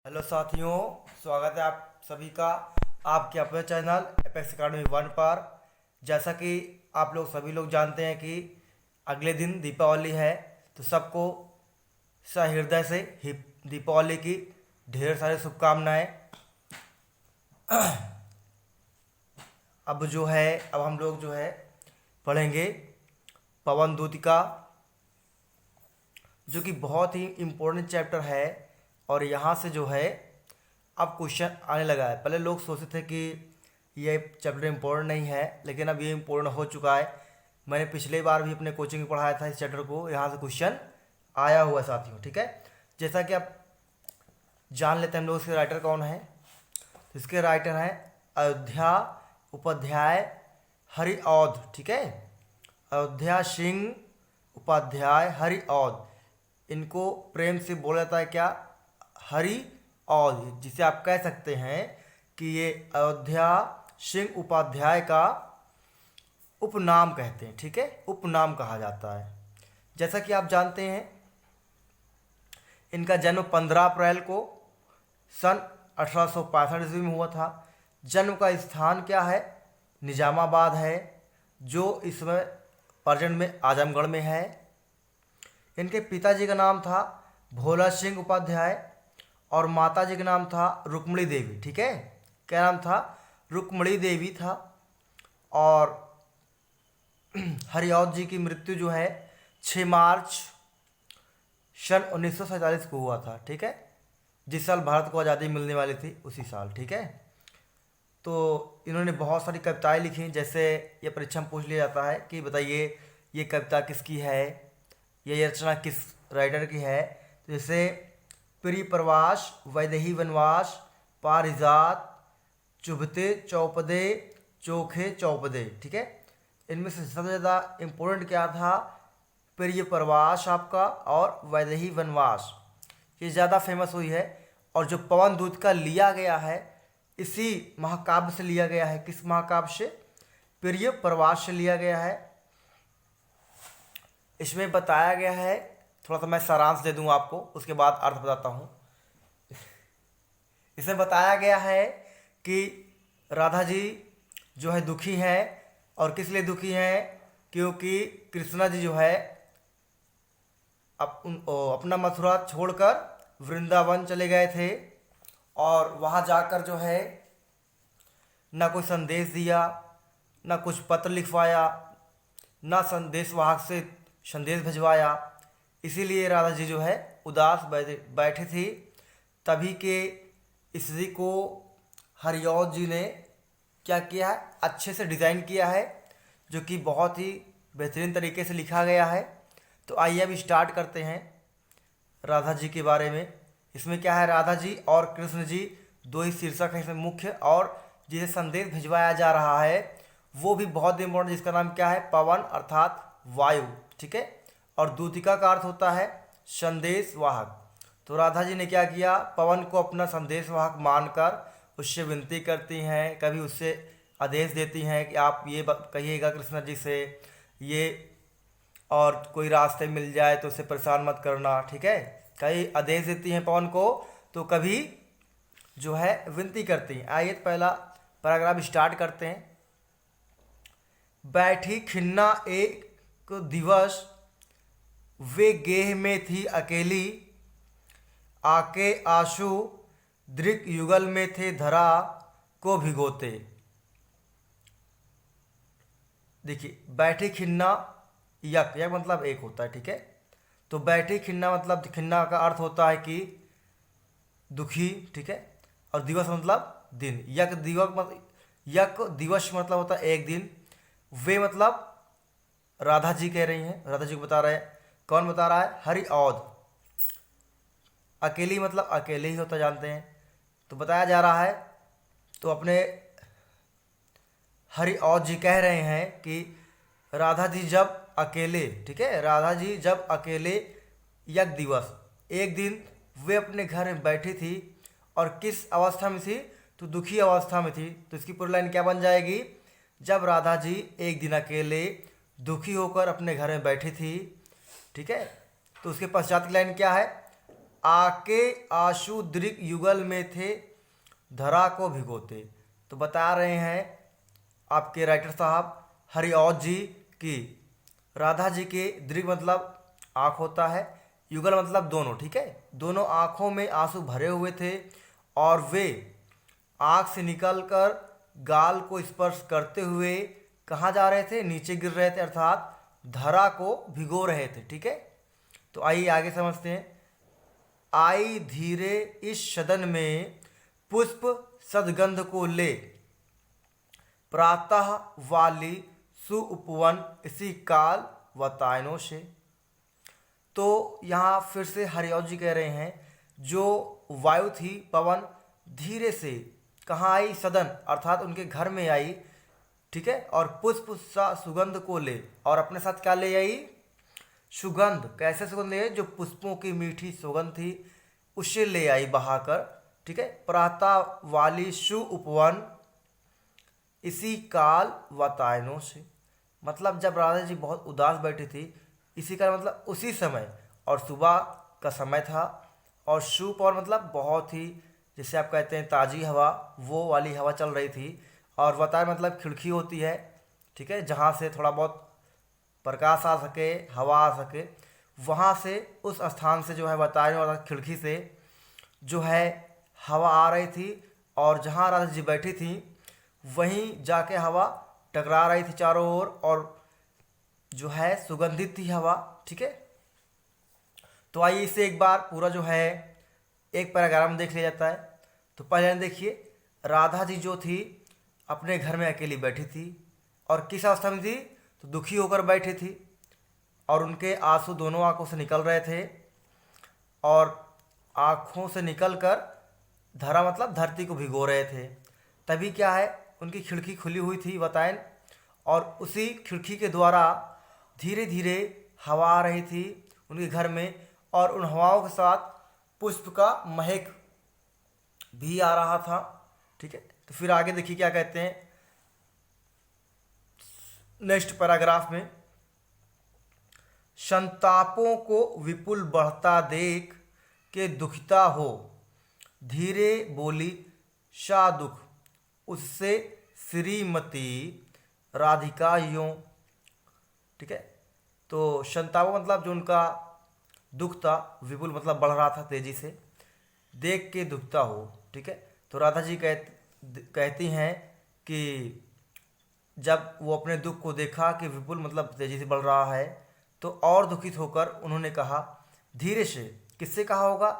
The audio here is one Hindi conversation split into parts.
हेलो साथियों, स्वागत है आप सभी का आपके अपने चैनल एपेक्स अकेडमी 1 पर। जैसा कि आप लोग सभी लोग जानते हैं कि अगले दिन दीपावली है, तो सबको सहृदय से दीपावली की ढेर सारी शुभकामनाएं। अब हम लोग पढ़ेंगे पवन दूत का, जो कि बहुत ही इम्पोर्टेंट चैप्टर है। और यहाँ से अब क्वेश्चन आने लगा है। पहले लोग सोचते थे कि ये चैप्टर इम्पोर्टेंट नहीं है, लेकिन अब ये इम्पोर्टेंट हो चुका है। मैंने पिछले बार भी अपने कोचिंग में पढ़ाया था इस चैप्टर को, यहाँ से क्वेश्चन आया हुआ है साथियों। ठीक है, जैसा कि आप जान लेते हैं हम लोग इसके राइटर कौन है। तो इसके राइटर हैं अयोध्या उपाध्याय हरिऔध। ठीक है, अयोध्या सिंह उपाध्याय हरिऔध। इनको प्रेम से बोला जाता है क्या? हरिऔध, जिसे आप कह सकते हैं कि ये अयोध्या सिंह उपाध्याय का उपनाम कहते हैं। ठीक है, उपनाम कहा जाता है। जैसा कि आप जानते हैं, इनका जन्म 15 अप्रैल को सन 1865 ईस्वी में हुआ था। जन्म का स्थान क्या है? निजामाबाद है, जो इस समय प्रेजेंट में आजमगढ़ में है। इनके पिताजी का नाम था भोला सिंह उपाध्याय और माताजी का नाम था रुक्मणी देवी। ठीक है, क्या नाम था? रुक्मणी देवी था। और हरिऔध जी की मृत्यु 6 मार्च सन 1947 को हुआ था। ठीक है, जिस साल भारत को आज़ादी मिलने वाली थी उसी साल। ठीक है, तो इन्होंने बहुत सारी कविताएं लिखी। जैसे ये परीक्षा में पूछ लिया जाता है कि बताइए ये कविता किसकी है, ये रचना किस राइटर की है। तो जैसे प्रिय प्रवास, वैदेही वनवास, पारिजात, चुभते चौपदे, चोखे चौपदे। ठीक है, इनमें से सबसे ज़्यादा इम्पोर्टेंट क्या था? प्रिय प्रवास आपका और वैदेही वनवास, ये ज़्यादा फेमस हुई है। और जो पवन दूत का लिया गया है, इसी महाकाव्य से लिया गया है। किस महाकाव्य से? प्रिय प्रवास से लिया गया है। इसमें बताया गया है, थोड़ा सा मैं सारांश दे दूं आपको, उसके बाद अर्थ बताता हूं। इसमें बताया गया है कि राधा जी दुखी हैं। और किस लिए दुखी हैं? क्योंकि कृष्णा जी अपना मथुरा छोड़कर वृंदावन चले गए थे, और वहाँ जाकर ना कोई संदेश दिया, ना कुछ पत्र लिखवाया, ना संदेश वाहक से संदेश भिजवाया। इसीलिए राधा जी उदास बैठे थी। तभी के स्थिति को हरिऔध जी ने क्या किया है? अच्छे से डिज़ाइन किया है, जो कि बहुत ही बेहतरीन तरीके से लिखा गया है। तो आइए अब स्टार्ट करते हैं राधा जी के बारे में। इसमें क्या है? राधा जी और कृष्ण जी दो ही शीर्षक हैं इसमें मुख्य, और जिसे संदेश भिजवाया जा रहा है वो भी बहुत इम्पोर्टेंट, जिसका नाम क्या है? पवन अर्थात वायु। ठीक है, और दूतिका का अर्थ होता है संदेश वाहक। तो राधा जी ने क्या किया? पवन को अपना संदेश वाहक मानकर उससे विनती करती हैं, कभी उससे आदेश देती हैं कि आप ये कहिएगा कृष्ण जी से ये, और कोई रास्ते मिल जाए तो उसे परेशान मत करना। ठीक है, कई आदेश देती हैं पवन को, तो कभी विनती करती हैं। आइए पहला पैराग्राफ स्टार्ट करते हैं। बैठी खिन्ना एक दिवस, वे गेह में थी अकेली, आके आंसू दृक युगल में थे धरा को भिगोते। देखिए, बैठी खिन्ना, यक यक मतलब एक होता है। ठीक है, तो बैठी खिन्ना मतलब खिन्ना का अर्थ होता है कि दुखी। ठीक है, और दिवस मतलब दिन। यक दिवस मतलब होता है एक दिन। वे मतलब राधा जी कह रही हैं, राधा जी को बता रहे हैं। कौन बता रहा है? हरिऔध। अकेली मतलब अकेले ही होता, जानते हैं। तो बताया जा रहा है, तो अपने हरिऔध जी कह रहे हैं कि राधा जी जब अकेले, ठीक है, राधा जी जब अकेले एक दिवस, एक दिन वे अपने घर में बैठी थी। और किस अवस्था में थी? तो दुखी अवस्था में थी। तो इसकी पूरी लाइन क्या बन जाएगी? जब राधा जी एक दिन अकेले दुखी होकर अपने घर में बैठी थी। ठीक है, तो उसके पश्चात की लाइन क्या है? आके आशु दृग युगल में थे, धरा को भिगोते। तो बता रहे हैं आपके राइटर साहब हरिऔध जी की राधा जी के दृग मतलब आँख होता है, युगल मतलब दोनों, ठीक है। दोनों आँखों में आंसू भरे हुए थे और वे आँख से निकलकर गाल को स्पर्श करते हुए कहाँ जा रहे थे, नीचे गिर रहे थे, अर्थात धरा को भिगो रहे थे, ठीक है। तो आइए आगे समझते हैं। आई धीरे इस सदन में पुष्प सदगंध को ले, प्रातः वाली सुउपवन इसी काल वतायनों से। तो यहाँ फिर से हरिऔध जी कह रहे हैं जो वायु थी, पवन, धीरे से कहाँ आई, सदन अर्थात उनके घर में आई, ठीक है। और पुष्प सा सुगंध को ले, और अपने साथ क्या ले आई, सुगंध। कैसे सुगंध ले आई, जो पुष्पों की मीठी सुगंध थी उसे ले आई बहाकर, ठीक है। प्रातः वाली सु उपवन इसी काल वतायनों से, मतलब जब राधा जी बहुत उदास बैठी थी, इसी का मतलब उसी समय, और सुबह का समय था, और शुप और मतलब बहुत ही, जैसे आप कहते हैं ताज़ी हवा, वो वाली हवा चल रही थी। और वतायन मतलब खिड़की होती है, ठीक है, जहाँ से थोड़ा बहुत प्रकाश आ सके, हवा आ सके, वहाँ से उस स्थान से जो है वतायन और खिड़की से जो है हवा आ रही थी, और जहाँ राधा जी बैठी थी वहीं जाके हवा टकरा रही थी चारों ओर, और जो है सुगंधित थी हवा, ठीक है। तो आइए इसे एक बार पूरा जो है एक पैराग्राफ में देख लिया जाता है। तो पहले देखिए, राधा जी जो थी अपने घर में अकेली बैठी थी, और किस अवस्था में थी, तो दुखी होकर बैठी थी, और उनके आंसू दोनों आंखों से निकल रहे थे, और आँखों से निकलकर धरा मतलब धरती को भिगो रहे थे। तभी क्या है, उनकी खिड़की खुली हुई थी वतायन, और उसी खिड़की के द्वारा धीरे धीरे हवा आ रही थी उनके घर में, और उन हवाओं के साथ पुष्प का महक भी आ रहा था, ठीक है। तो फिर आगे देखिए क्या कहते हैं नेक्स्ट पैराग्राफ में। संतापों को विपुल बढ़ता देख के दुखिता हो, धीरे बोली शा दुख उससे श्रीमती राधिका यों, ठीक है। तो संतापों मतलब जो उनका दुख था, विपुल मतलब बढ़ रहा था तेजी से, देख के दुखता हो, ठीक है। तो राधा जी कहती हैं कि जब वो अपने दुख को देखा कि विपुल मतलब तेजी से बढ़ रहा है, तो और दुखित होकर उन्होंने कहा धीरे से। किससे कहा होगा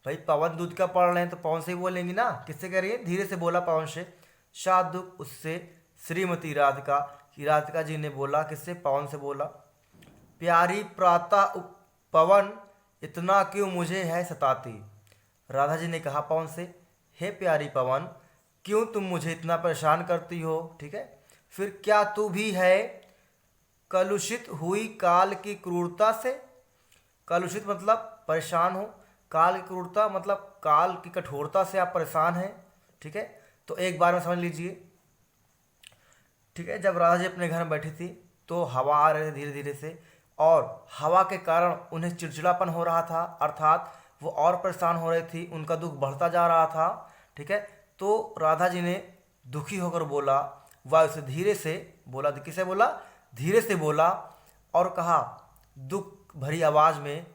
भाई, पवन दूध का पढ़ रहे हैं तो पवन से ही बोलेंगी ना, किससे कह रही है, धीरे से बोला पवन से। शाद दुख उससे श्रीमती राधिका, कि राधिका जी ने बोला, किससे, पवन से बोला। प्यारी प्रातः पवन इतना क्यों मुझे है सताती, राधा जी ने कहा पवन से, हे प्यारी पवन क्यों तुम मुझे इतना परेशान करती हो, ठीक है। फिर क्या तू भी है कलुषित हुई काल की क्रूरता से, कलुषित मतलब परेशान हो, काल की क्रूरता मतलब काल की कठोरता से आप परेशान हैं, ठीक है। तो एक बार में समझ लीजिए, ठीक है। जब राधा जी अपने घर में बैठी थी तो हवा आ रही थी धीरे धीरे से, और हवा के कारण उन्हें चिड़चिड़ापन हो रहा था, अर्थात वो और परेशान हो रही थी, उनका दुख बढ़ता जा रहा था, ठीक है। तो राधा जी ने दुखी होकर बोला, वायु से धीरे से बोला, किसे बोला, धीरे से बोला, और कहा दुख भरी आवाज़ में,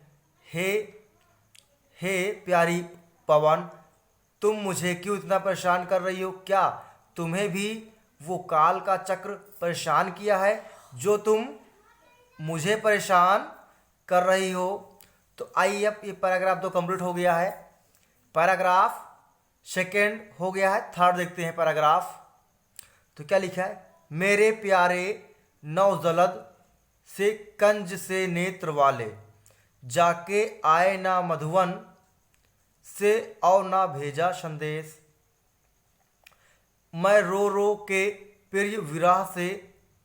हे प्यारी पवन तुम मुझे क्यों इतना परेशान कर रही हो, क्या तुम्हें भी वो काल का चक्र परेशान किया है जो तुम मुझे परेशान कर रही हो। तो आइए अब ये पैराग्राफ तो कंप्लीट हो गया है, पैराग्राफ सेकेंड हो गया है, थर्ड देखते हैं पैराग्राफ। तो क्या लिखा है, मेरे प्यारे नवजलद से कंज से नेत्र वाले, जाके आए ना मधुवन से और ना भेजा संदेश, मैं रो रो के प्रिय विरह से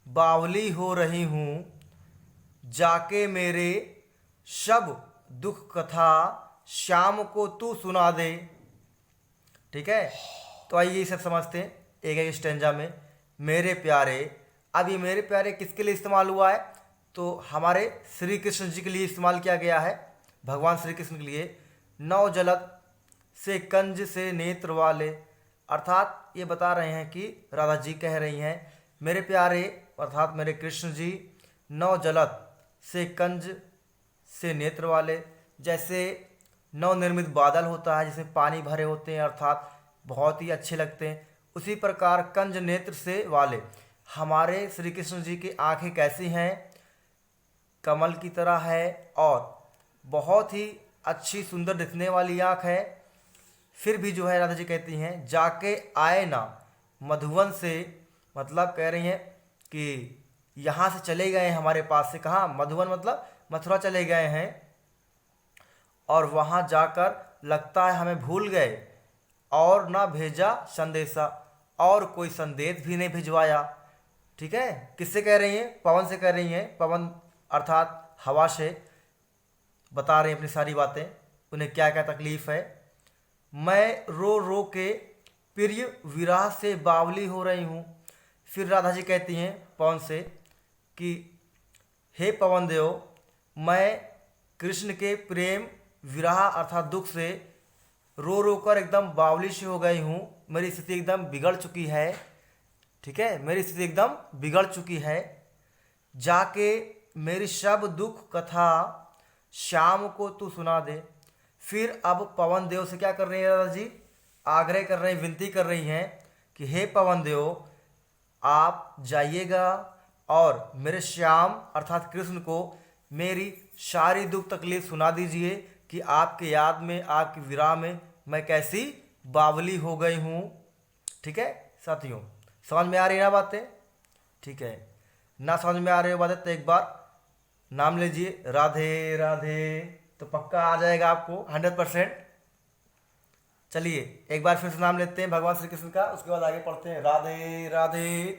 बावली हो रही हूँ, जाके मेरे सब दुख कथा श्याम को तू सुना दे, ठीक है। तो आइए ये सब समझते हैं एक एक स्टेंजा में। मेरे प्यारे, अब ये मेरे प्यारे किसके लिए इस्तेमाल हुआ है, तो हमारे श्री कृष्ण जी के लिए इस्तेमाल किया गया है, भगवान श्री कृष्ण के लिए। नौ जलद से कंज से नेत्र वाले। अर्थात ये बता रहे हैं कि राधा जी कह रही हैं, मेरे प्यारे अर्थात मेरे कृष्ण जी नौ जलद से कंज से नेत्र वाले। जैसे नवनिर्मित बादल होता है जिसमें पानी भरे होते हैं अर्थात बहुत ही अच्छे लगते हैं, उसी प्रकार कंज नेत्र से वाले हमारे श्री कृष्ण जी की आंखें कैसी हैं, कमल की तरह है और बहुत ही अच्छी सुंदर दिखने वाली आँख है। फिर भी जो है राधा जी कहती हैं जाके आए ना मधुवन से, मतलब कह रही हैं कि यहाँ से चले गए हैं हमारे पास से। कहाँ? मधुवन मतलब मथुरा चले गए हैं और वहाँ जाकर लगता है हमें भूल गए और ना भेजा संदेशा, और कोई संदेश भी नहीं भिजवाया। ठीक है, किससे कह रही हैं? पवन से कह रही हैं। पवन अर्थात हवा से बता रहे हैं अपनी सारी बातें, उन्हें क्या क्या तकलीफ़ है। मैं रो रो के प्रिय विरह से बावली हो रही हूँ। फिर राधा जी कहती हैं पवन से कि हे पवन देव, मैं कृष्ण के प्रेम विरह अर्थात दुख से रो रो कर एकदम बावली सी हो गई हूँ, मेरी स्थिति एकदम बिगड़ चुकी है। ठीक है, मेरी स्थिति एकदम बिगड़ चुकी है। जाके मेरी सब दुख कथा श्याम को तू सुना दे। फिर अब पवन देव से क्या कर रही है राधा जी? आग्रह कर रही हैं, विनती कर रही हैं कि हे पवन देव, आप जाइएगा और मेरे श्याम अर्थात कृष्ण को मेरी सारी दुख तकलीफ सुना दीजिए कि आपके याद में, आपकी विरह में मैं कैसी बावली हो गई हूँ। ठीक है साथियों, समझ में आ रही है ना बातें? ठीक है, ना समझ में आ रही हो बातें तो एक बार नाम लीजिए राधे राधे, तो पक्का आ जाएगा आपको 100%। चलिए एक बार फिर से नाम लेते हैं भगवान श्री कृष्ण का, उसके बाद आगे पढ़ते हैं राधे राधे।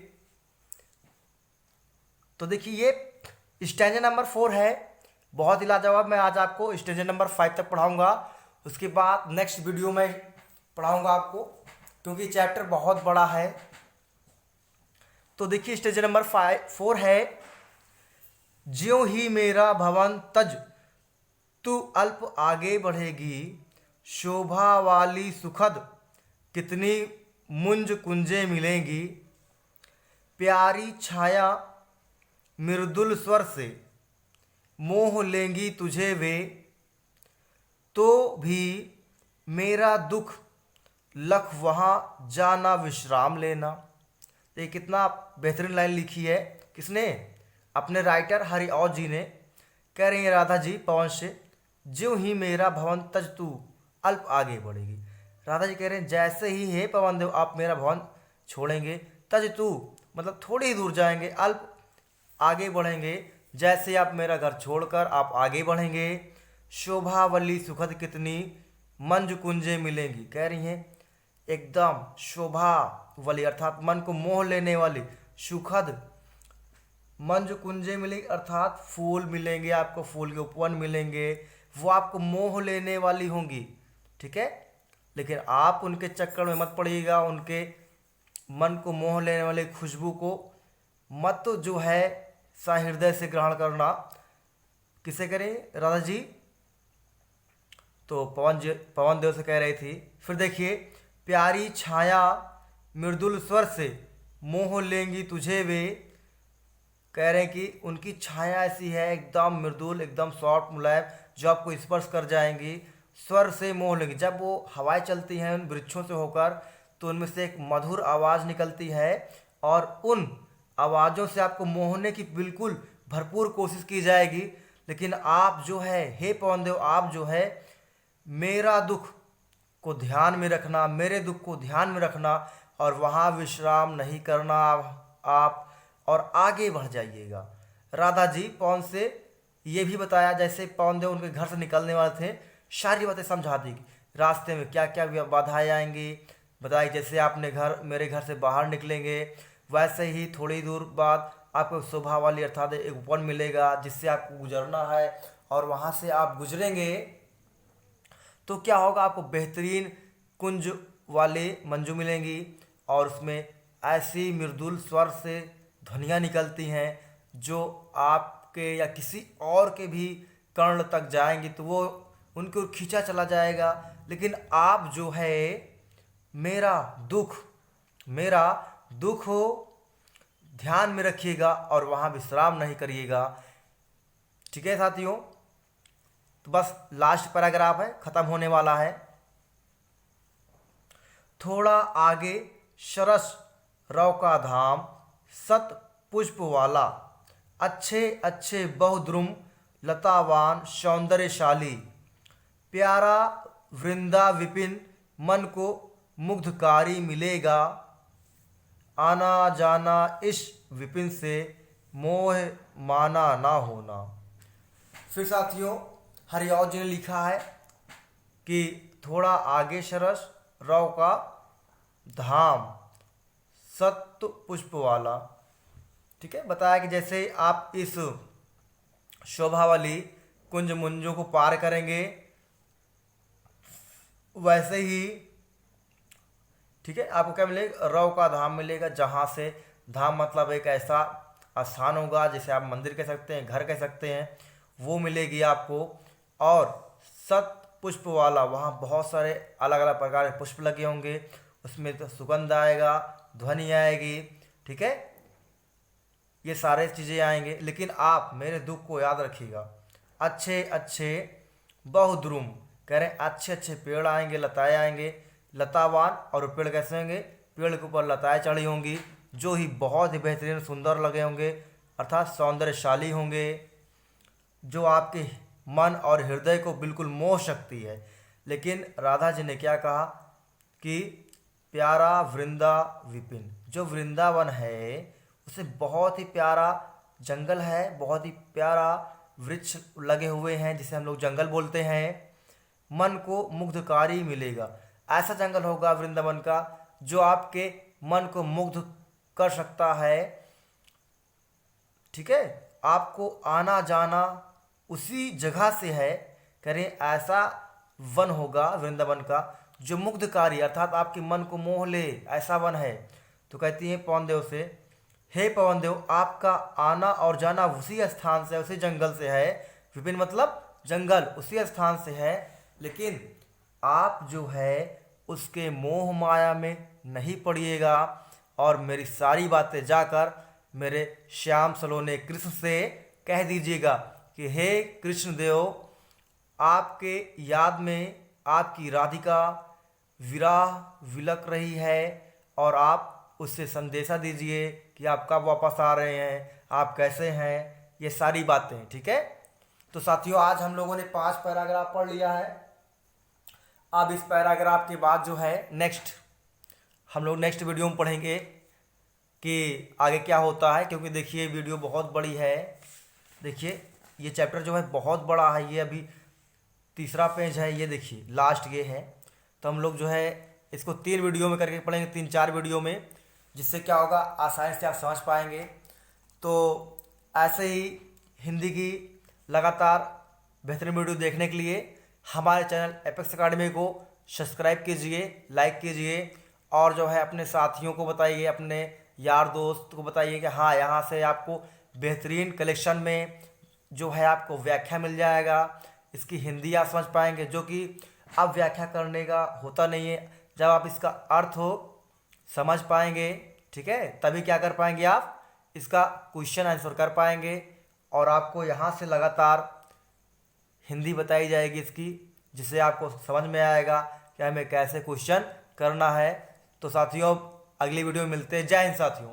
तो देखिए ये स्टैंजा नंबर 4 है, बहुत ही लाजवाब। मैं आज आपको स्टैंजा नंबर 5 तक पढ़ाऊंगा, उसके बाद नेक्स्ट वीडियो में पढ़ाऊंगा आपको, क्योंकि चैप्टर बहुत बड़ा है। तो देखिए स्टैंजा नंबर 4 है, ज्यों ही मेरा भवन तज तू अल्प आगे बढ़ेगी, शोभा वाली सुखद कितनी मुंज कुंजे मिलेंगी, प्यारी छाया मृदुल स्वर से मोह लेंगी तुझे वे, तो भी मेरा दुख लख वहाँ जाना विश्राम लेना। तो ये कितना बेहतरीन लाइन लिखी है, किसने? अपने राइटर हरिऔध जी ने। कह रही हैं राधा जी पवन से, ज्यों ही मेरा भवन तज तू अल्प आगे बढ़ेगी। राधा जी कह रहे हैं जैसे ही हे पवन देव आप मेरा भवन छोड़ेंगे, तज तू मतलब थोड़ी ही दूर जाएंगे, अल्प आगे बढ़ेंगे, जैसे आप मेरा घर छोड़कर आप आगे बढ़ेंगे, शोभावली सुखद कितनी मंज कुंजे मिलेंगी। कह रही हैं एकदम शोभा वाली अर्थात मन को मोह लेने वाली सुखद मंज कुंजे मिलेंगे, अर्थात फूल मिलेंगे आपको, फूल के उपवन मिलेंगे, वो आपको मोह लेने वाली होंगी। ठीक है, लेकिन आप उनके चक्कर में मत पड़िएगा, उनके मन को मोह लेने वाली खुशबू को मत जो है सहृदय से ग्रहण करना। किसे करें? राधा जी तो पवन देव से कह रही थी। फिर देखिए, प्यारी छाया मृदुल स्वर से मोह लेंगी तुझे वे। कह रहे हैं कि उनकी छाया ऐसी है एकदम मृदुल, एकदम सॉफ्ट मुलायम, जो आपको स्पर्श कर जाएंगी, स्वर से मोह लेंगी। जब वो हवाएं चलती हैं उन वृक्षों से होकर तो उनमें से एक मधुर आवाज़ निकलती है और उन आवाज़ों से आपको मोहने की बिल्कुल भरपूर कोशिश की जाएगी। लेकिन आप जो है हे पवन देव, आप जो है मेरा दुख को ध्यान में रखना, मेरे दुख को ध्यान में रखना और वहाँ विश्राम नहीं करना आप और आगे बढ़ जाइएगा। राधा जी पवन से ये भी बताया, जैसे पवन देव उनके घर से निकलने वाले थे, सारी बातें समझा दी, रास्ते में क्या क्या बाधाएं आएंगी बताई। जैसे आपने मेरे घर से बाहर निकलेंगे, वैसे ही थोड़ी दूर बाद आपको शोभा वाली अर्थात एक वन मिलेगा जिससे आपको गुजरना है, और वहाँ से आप गुजरेंगे तो क्या होगा, आपको बेहतरीन कुंज वाले मंजू मिलेंगी और उसमें ऐसी मृदुल स्वर से ध्वनियाँ निकलती हैं जो आपके या किसी और के भी कर्ण तक जाएंगी, तो वो उनकी ओर खींचा चला जाएगा। लेकिन आप जो है मेरा दुख हो ध्यान में रखिएगा और वहाँ विश्राम नहीं करिएगा। ठीक है साथियों, तो बस लास्ट पैराग्राफ है, खत्म होने वाला है। थोड़ा आगे सरस रव का धाम, सत पुष्प वाला, अच्छे अच्छे बहुद्रुम लतावान सौंदर्यशाली, प्यारा वृंदा विपिन मन को मुग्धकारी मिलेगा, आना जाना इस विपिन से मोह माना ना होना। फिर साथियों हरिऔध जी ने लिखा है कि थोड़ा आगे सरस रव का धाम, सत्य पुष्प वाला। ठीक है, बताया कि जैसे आप इस शोभा वाली कुंज मुंजों को पार करेंगे वैसे ही, ठीक है, आपको क्या मिलेगा, रव का धाम मिलेगा, जहाँ से धाम मतलब एक ऐसा स्थान होगा जिसे आप मंदिर कह सकते हैं, घर कह सकते हैं, वो मिलेगी आपको। और सत पुष्प वाला, वहाँ बहुत सारे अलग अलग प्रकार के पुष्प लगे होंगे, उसमें तो सुगंध आएगा, ध्वनि आएगी। ठीक है, ये सारे चीज़ें आएंगे। लेकिन आप मेरे दुख को याद रखिएगा, अच्छे अच्छे बहुद्रुम कह रहे हैं, अच्छे अच्छे पेड़ आएंगे, लताएँ आएंगे, लतावान। और पेड़ कैसे होंगे, पेड़ के ऊपर लताएँ चढ़ी होंगी जो ही बहुत ही बेहतरीन सुंदर लगे होंगे, अर्थात सौंदर्यशाली होंगे, जो आपके मन और हृदय को बिल्कुल मोह सकती है। लेकिन राधा जी ने क्या कहा कि प्यारा वृंदा विपिन, जो वृंदावन है उसे बहुत ही प्यारा जंगल है, बहुत ही प्यारा वृक्ष लगे हुए हैं जिसे हम लोग जंगल बोलते हैं, मन को मुग्धकारी मिलेगा। ऐसा जंगल होगा वृंदावन का जो आपके मन को मुग्ध कर सकता है। ठीक है, आपको आना जाना उसी जगह से है, करें ऐसा वन होगा वृंदावन का जो मुग्धकारी अर्थात आपके मन को मोह ले, ऐसा वन है। तो कहती है पवन देव से, हे पवन देव, आपका आना और जाना उसी स्थान से, उसी जंगल से है, विपिन मतलब जंगल, उसी स्थान से है। लेकिन आप जो है उसके मोह माया में नहीं पड़िएगा और मेरी सारी बातें जाकर मेरे श्याम सलोने कृष्ण से कह दीजिएगा कि हे कृष्ण देव, आपके याद में आपकी राधिका विराह विलक रही है और आप उससे संदेशा दीजिए कि आप कब वापस आ रहे हैं, आप कैसे हैं, ये सारी बातें। ठीक है, तो साथियों आज हम लोगों ने 5 पैराग्राफ पढ़ लिया है। अब इस पैराग्राफ के बाद जो है हम लोग नेक्स्ट वीडियो में पढ़ेंगे कि आगे क्या होता है, क्योंकि देखिए वीडियो बहुत बड़ी है। देखिए ये चैप्टर जो है बहुत बड़ा है, ये अभी 3रा पेज है, ये देखिए लास्ट ये है। तो हम लोग जो है इसको 3 वीडियो में करके पढ़ेंगे, 3-4 वीडियो में, जिससे क्या होगा आसानी से आप समझ पाएंगे। तो ऐसे ही हिंदी की लगातार बेहतरीन वीडियो देखने के लिए हमारे चैनल एपेक्स अकेडमी को सब्सक्राइब कीजिए, लाइक कीजिए और जो है अपने साथियों को बताइए, अपने यार दोस्त को बताइए कि हाँ यहाँ से आपको बेहतरीन कलेक्शन में जो है आपको व्याख्या मिल जाएगा, इसकी हिंदी आप समझ पाएंगे, जो कि अब व्याख्या करने का होता नहीं है। जब आप इसका अर्थ हो समझ पाएंगे, ठीक है, तभी क्या कर पाएंगे, आप इसका क्वेश्चन आंसर कर पाएंगे और आपको यहाँ से लगातार हिंदी बताई जाएगी इसकी, जिससे आपको समझ में आएगा कि हमें कैसे क्वेश्चन करना है। तो साथियों अगली वीडियो में मिलते हैं। जय हिंद साथियों।